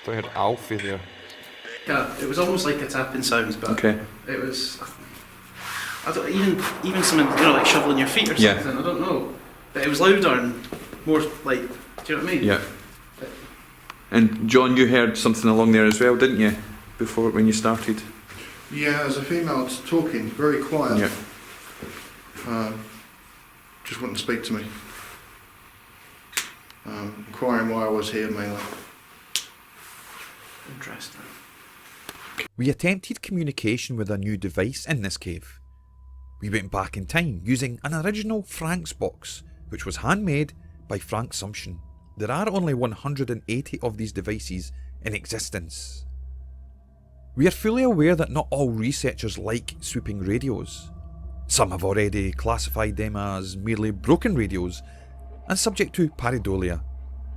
I heard Alfie there. Yeah, it was almost like a tapping sound, but okay. It was. I don't even something, you know, like shoveling your feet or something. Yeah. I don't know, but it was louder and more like. Do you know what I mean? Yeah. And John, you heard something along there as well, didn't you? Before when you started. Yeah, as a female talking, very quiet. Yeah. Just wouldn't speak to me. Inquiring why I was here mainly. Interesting. We attempted communication with a new device in this cave. We went back in time using an original Frank's box, which was handmade by Frank Sumption. There are only 180 of these devices in existence. We are fully aware that not all researchers like swooping radios. Some have already classified them as merely broken radios and subject to pareidolia.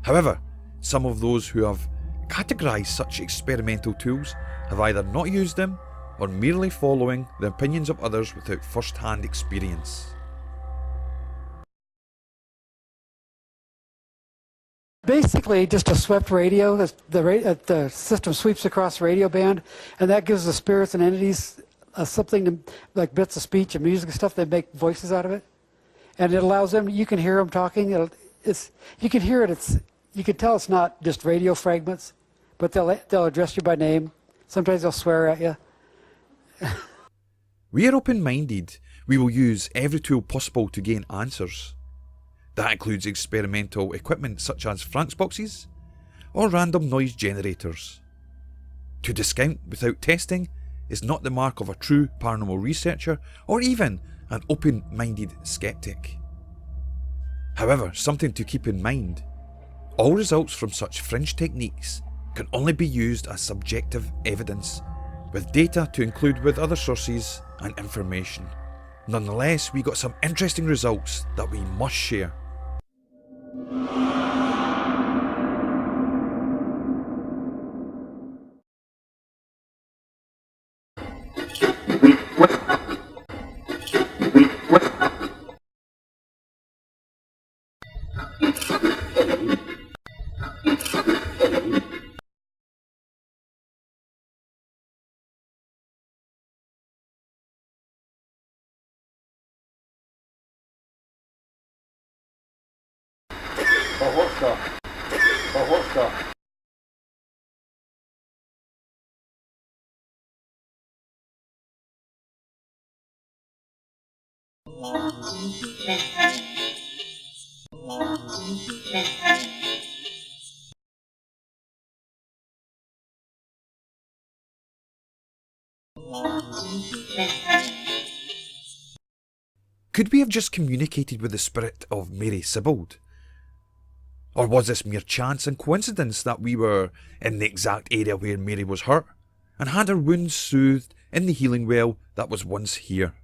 However, some of those who have categorised such experimental tools have either not used them or merely following the opinions of others without first-hand experience. Basically, just a swept radio. The system sweeps across the radio band, and that gives the spirits and entities something to, like bits of speech and music and stuff. They make voices out of it, and it allows them. You can hear them talking. You can hear it. You can tell it's not just radio fragments, but they'll address you by name. Sometimes they'll swear at you. We are open-minded. We will use every tool possible to gain answers. That includes experimental equipment such as Frank's boxes or random noise generators. To discount without testing is not the mark of a true paranormal researcher or even an open-minded skeptic. However, something to keep in mind: all results from such fringe techniques can only be used as subjective evidence, with data to include with other sources and information. Nonetheless, we got some interesting results that we must share. Could we have just communicated with the spirit of Mary Sibbald? Or was this mere chance and coincidence that we were in the exact area where Mary was hurt and had her wounds soothed in the healing well that was once here?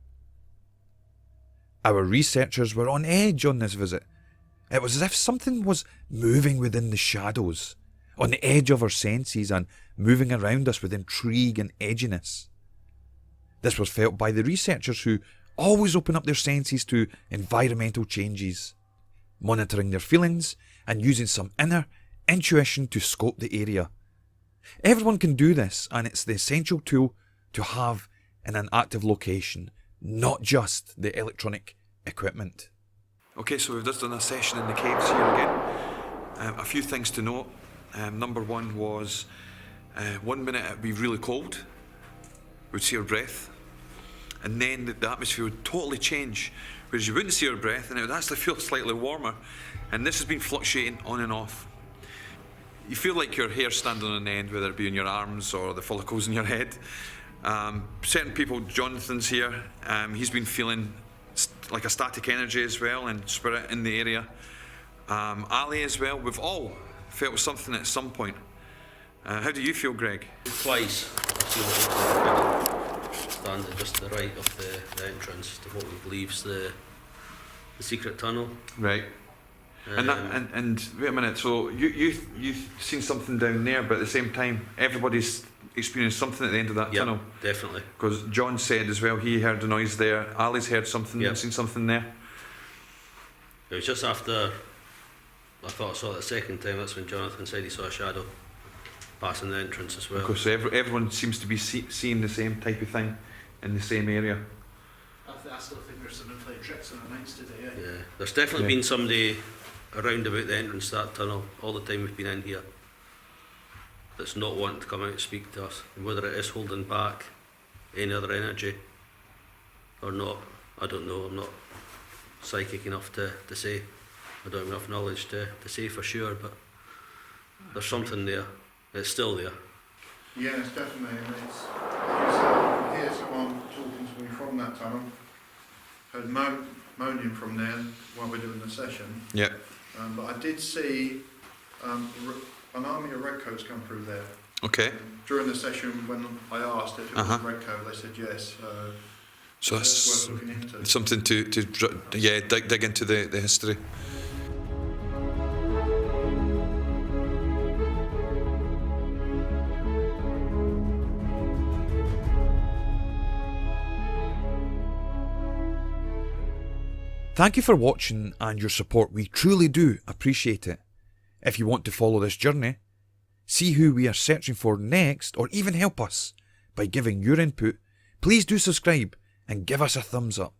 Our researchers were on edge on this visit. It was as if something was moving within the shadows, on the edge of our senses and moving around us with intrigue and edginess. This was felt by the researchers, who always open up their senses to environmental changes, monitoring their feelings and using some inner intuition to scope the area. Everyone can do this, and it's the essential tool to have in an active location, not just the electronic equipment. Okay, so we've just done a session in the caves here again. A few things to note. Number one was 1 minute it'd be really cold, we'd see her breath, and then the atmosphere would totally change, whereas you wouldn't see her breath and it would actually feel slightly warmer. And this has been fluctuating on and off. You feel like your hair standing on end, whether it be in your arms or the follicles in your head. Certain people, Jonathan's here, he's been feeling like a static energy as well and spirit in the area. Ali as well, we've all felt something at some point. How do you feel, Greg? Twice I've seen it standing just to the right of the entrance to what we believe's the secret tunnel. Right. And wait a minute, so you've seen something down there, but at the same time everybody's experienced something at the end of that tunnel. Definitely. Because John said as well he heard a noise there, Ali's heard something and seen something there. It was just after I thought I saw it the second time, that's when Jonathan said he saw a shadow passing the entrance as well. Because everyone seems to be seeing the same type of thing in the same area. I still think there's some playing tricks on our minds today. Yeah, there's definitely been somebody around about the entrance to that tunnel all the time we've been in here that's not wanting to come out and speak to us, and whether it is holding back any other energy or not, I don't know. I'm not psychic enough to say. I don't have enough knowledge to say for sure, but there's something there. It's still there. Yeah, it's definitely. And it's, I hear someone talking to me from that tunnel. Heard moaning from there while we're doing the session. Yeah. But I did see an army of redcoats come through there. Okay. During the session, when I asked if it was redcoat, they said yes. So that's worth looking into. something to dig into the history. Thank you for watching and your support. We truly do appreciate it. If you want to follow this journey, see who we are searching for next, or even help us by giving your input, please do subscribe and give us a thumbs up.